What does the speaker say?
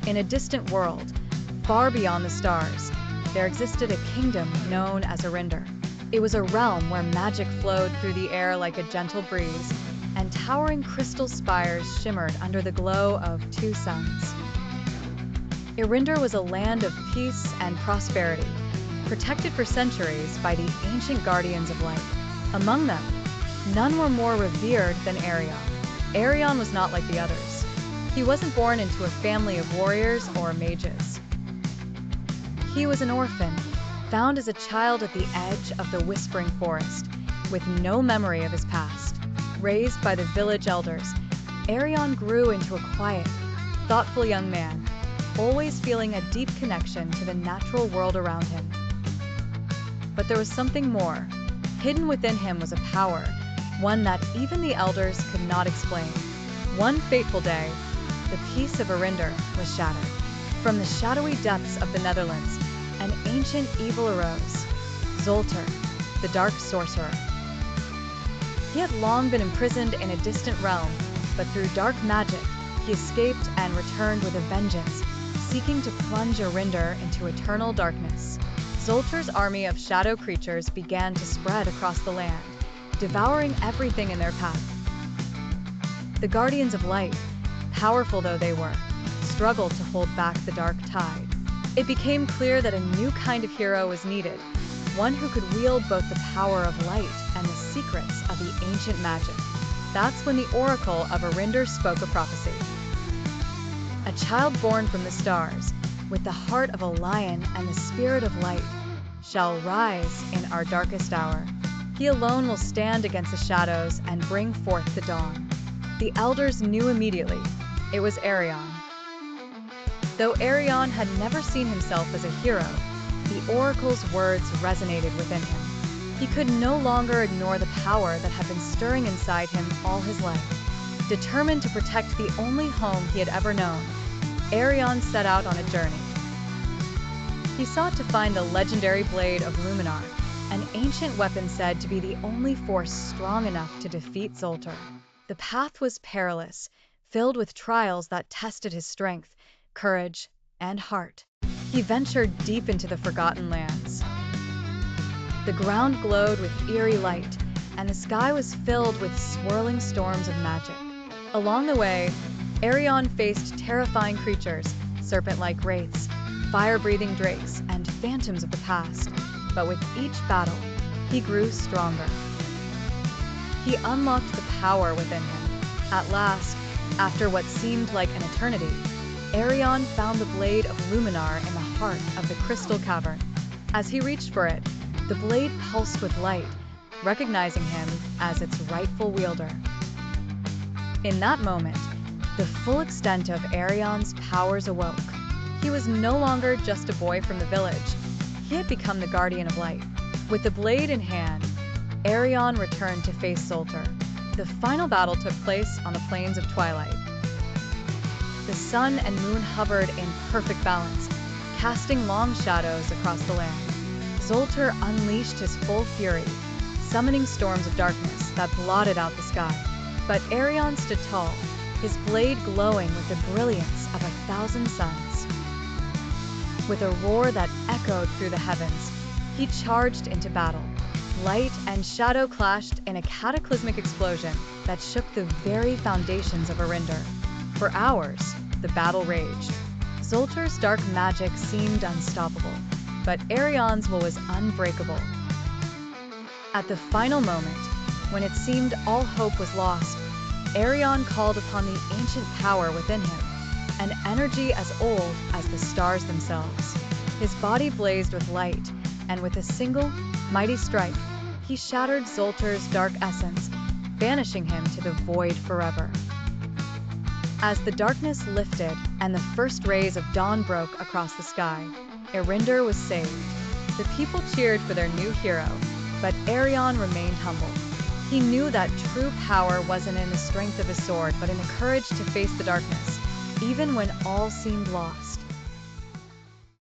In a distant world, far beyond the stars, there existed a kingdom known as Arinder. It was a realm where magic flowed through the air like a gentle breeze, and towering crystal spires shimmered under the glow of two suns. Arinder was a land of peace and prosperity, protected for centuries by the ancient guardians of light. Among them, none were more revered than Arion. Arion was not like the others. He wasn't born into a family of warriors or mages. He was an orphan, found as a child at the edge of the Whispering Forest, with no memory of his past. Raised by the village elders, Arion grew into a quiet, thoughtful young man, always feeling a deep connection to the natural world around him. But there was something more. Hidden within him was a power, one that even the elders could not explain. One fateful day, the peace of Arinder was shattered. From the shadowy depths of the Netherlands, an ancient evil arose, Zoltar, the Dark Sorcerer. He had long been imprisoned in a distant realm, but through dark magic, he escaped and returned with a vengeance, seeking to plunge Arinder into eternal darkness. Zoltar's army of shadow creatures began to spread across the land, devouring everything in their path. The Guardians of Light, powerful though they were, struggled to hold back the dark tide. It became clear that a new kind of hero was needed, one who could wield both the power of light and the secrets of the ancient magic. That's when the Oracle of Arinder spoke a prophecy. A child born from the stars, with the heart of a lion and the spirit of light, shall rise in our darkest hour. He alone will stand against the shadows and bring forth the dawn. The elders knew immediately it was Arion. Though Arion had never seen himself as a hero, the oracle's words resonated within him. He could no longer ignore the power that had been stirring inside him all his life. Determined to protect the only home he had ever known, Arion set out on a journey. He sought to find the legendary blade of Luminar, an ancient weapon said to be the only force strong enough to defeat Zoltar. The path was perilous, filled with trials that tested his strength, courage, and heart. He ventured deep into the Forgotten Lands. The ground glowed with eerie light, and the sky was filled with swirling storms of magic. Along the way, Arion faced terrifying creatures, serpent-like wraiths, fire-breathing drakes, and phantoms of the past. But with each battle, he grew stronger. He unlocked the power within him. At last, after what seemed like an eternity, Arion found the blade of Luminar in the heart of the Crystal Cavern. As he reached for it, the blade pulsed with light, recognizing him as its rightful wielder. In that moment, the full extent of Arion's powers awoke. He was no longer just a boy from the village. He had become the Guardian of Light. With the blade in hand, Arion returned to face Zoltar. The final battle took place on the Plains of Twilight. The sun and moon hovered in perfect balance, casting long shadows across the land. Zoltar unleashed his full fury, summoning storms of darkness that blotted out the sky. But Arion stood tall, his blade glowing with the brilliance of 1,000 suns. With a roar that echoed through the heavens, he charged into battle. Light and shadow clashed in a cataclysmic explosion that shook the very foundations of Arinder. For hours, the battle raged. Zoltar's dark magic seemed unstoppable, but Arion's will was unbreakable. At the final moment, when it seemed all hope was lost, Arion called upon the ancient power within him, an energy as old as the stars themselves. His body blazed with light, and with a single, mighty strike, he shattered Zoltar's dark essence, banishing him to the void forever. As the darkness lifted and the first rays of dawn broke across the sky, Arinder was saved. The people cheered for their new hero, but Arion remained humble. He knew that true power wasn't in the strength of his sword, but in the courage to face the darkness, even when all seemed lost.